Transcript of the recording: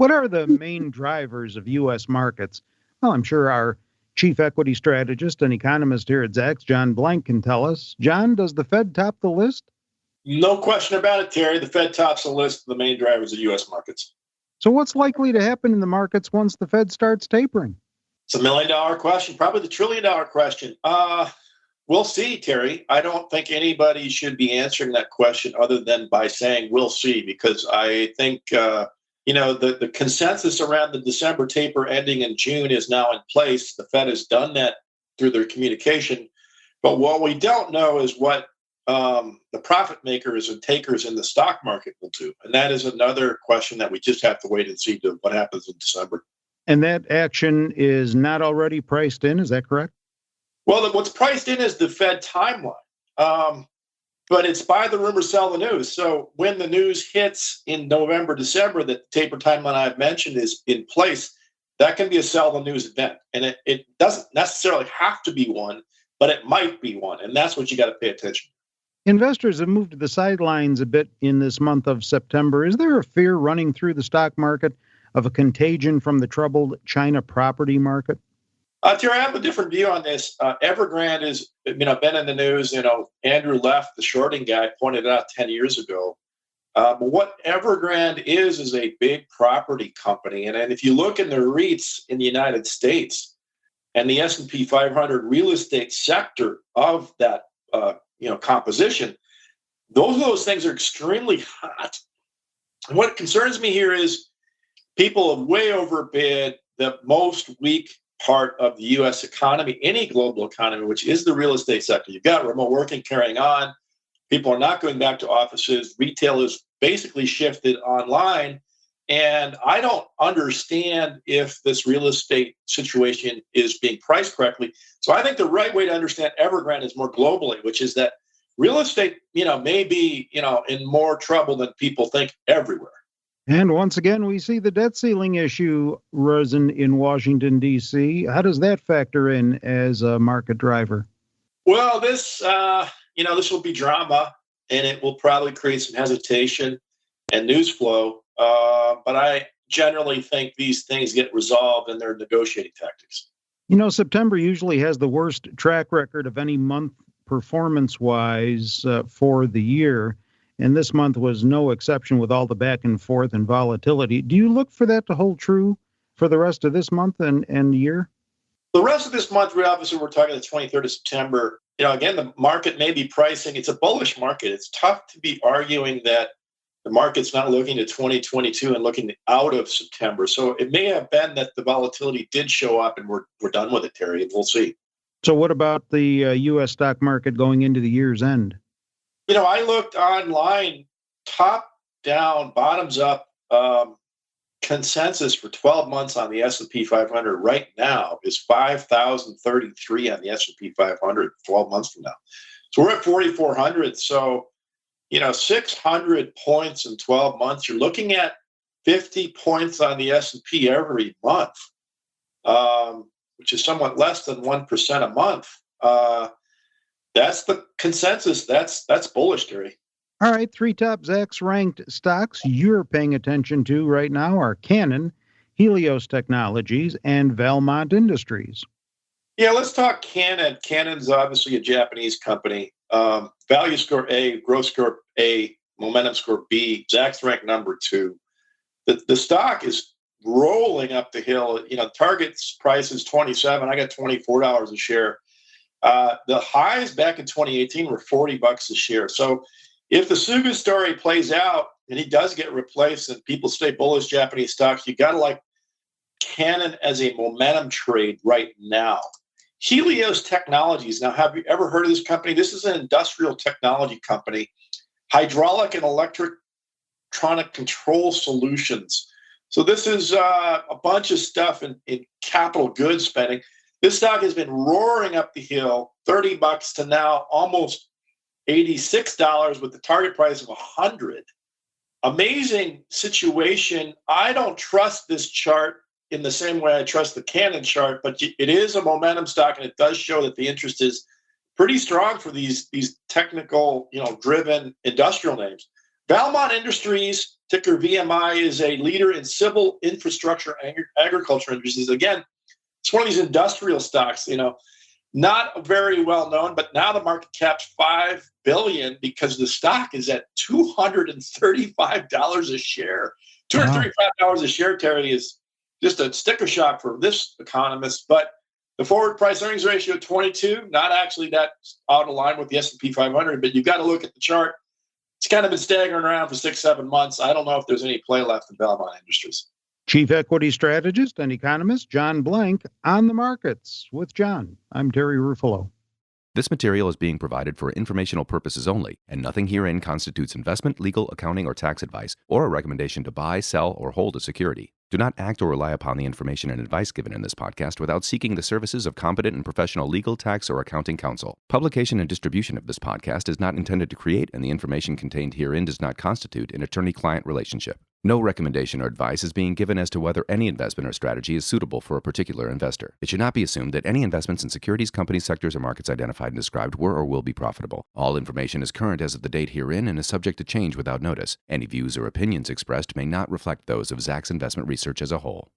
What are the main drivers of U.S. markets? Well, I'm sure our chief equity strategist and economist here at Zacks, John Blank, can tell us. John, does the Fed top the list? No question about it, Terry. The Fed tops the list of the main drivers of U.S. markets. So what's likely to happen in the markets once the Fed starts tapering? It's $1 million question, probably the $1 trillion question. We'll see, Terry. I don't think anybody should be answering that question other than by saying we'll see, because I think the consensus around the December taper ending in June is now in place. The Fed has done that through their communication. But what we don't know is what the profit makers and takers in the stock market will do. And that is another question that we just have to wait and see to what happens in December. And that action is not already priced in, is that correct? Well, what's priced in is the Fed timeline. But it's buy the rumor, sell the news. So when the news hits in November, December, that the taper timeline I've mentioned is in place, that can be a sell the news event. And it doesn't necessarily have to be one, but it might be one. And that's what you got to pay attention to. Investors have moved to the sidelines a bit in this month of September. Is there a fear running through the stock market of a contagion from the troubled China property market? Terry, I have a different view on this. Evergrande has been in the news. Andrew Left, the shorting guy, pointed it out 10 years ago. But what Evergrande is a big property company. And if you look in the REITs in the United States and the S&P 500 real estate sector of that composition, those things are extremely hot. And what concerns me here is people have way overbid the most weak part of the U.S. economy, any global economy, which is the real estate sector. You've got remote working carrying on. People are not going back to offices. Retail is basically shifted online. And I don't understand if this real estate situation is being priced correctly. So I think the right way to understand Evergrande is more globally, which is that real estate, may be, in more trouble than people think everywhere. And once again, we see the debt ceiling issue risen in Washington, D.C. How does that factor in as a market driver? Well, this will be drama, and it will probably create some hesitation and news flow. But I generally think these things get resolved in their negotiating tactics. September usually has the worst track record of any month performance-wise for the year. And this month was no exception with all the back and forth and volatility. Do you look for that to hold true for the rest of this month and year? The rest of this month, we're talking the 23rd of September. Again, the market may be pricing. It's a bullish market. It's tough to be arguing that the market's not looking to 2022 and looking out of September. So it may have been that the volatility did show up and we're done with it, Terry, and we'll see. So what about the U.S. stock market going into the year's end? I looked online, top down, bottoms up consensus for 12 months on the S&P 500 right now is 5,033 on the S&P 500 12 months from now. So we're at 4,400. So, 600 points in 12 months. You're looking at 50 points on the S&P every month, which is somewhat less than 1% a month. That's the consensus. That's bullish, Terry. All right, three top Zacks ranked stocks you're paying attention to right now are Canon, Helios Technologies, and Valmont Industries. Yeah, let's talk Canon. Canon's obviously a Japanese company. Value score A, growth score A, momentum score B. Zacks ranked number 2. The stock is rolling up the hill. Target's price is $27. I got $24 a share. The highs back in 2018 were $40 a share. So if the Suga story plays out and he does get replaced and people stay bullish Japanese stocks, you got to like Canon as a momentum trade right now. Helios Technologies. Now, have you ever heard of this company? This is an industrial technology company, hydraulic and electronic control solutions. So this is a bunch of stuff in capital goods spending. This stock has been roaring up the hill, $30 to now almost $86 with the target price of $100. Amazing situation. I don't trust this chart in the same way I trust the Canon chart, but it is a momentum stock, and it does show that the interest is pretty strong for these technical, driven industrial names. Valmont Industries, ticker VMI, is a leader in civil infrastructure agriculture industries. Again, it's one of these industrial stocks, not very well known, but now the market cap's $5 billion because the stock is at $235 a share. $235 a share, Terry, is just a sticker shock for this economist. But the forward price earnings ratio 22, not actually that out of line with the S&P 500, but you've got to look at the chart. It's kind of been staggering around for 6-7 months. I don't know if there's any play left in Valmont Industries. Chief Equity Strategist and Economist John Blank on the markets with John. I'm Terry Ruffalo. This material is being provided for informational purposes only, and nothing herein constitutes investment, legal, accounting, or tax advice, or a recommendation to buy, sell, or hold a security. Do not act or rely upon the information and advice given in this podcast without seeking the services of competent and professional legal, tax, or accounting counsel. Publication and distribution of this podcast is not intended to create, and the information contained herein does not constitute an attorney-client relationship. No recommendation or advice is being given as to whether any investment or strategy is suitable for a particular investor. It should not be assumed that any investments in securities, companies, sectors, or markets identified and described were or will be profitable. All information is current as of the date herein and is subject to change without notice. Any views or opinions expressed may not reflect those of Zacks Investment Research as a whole.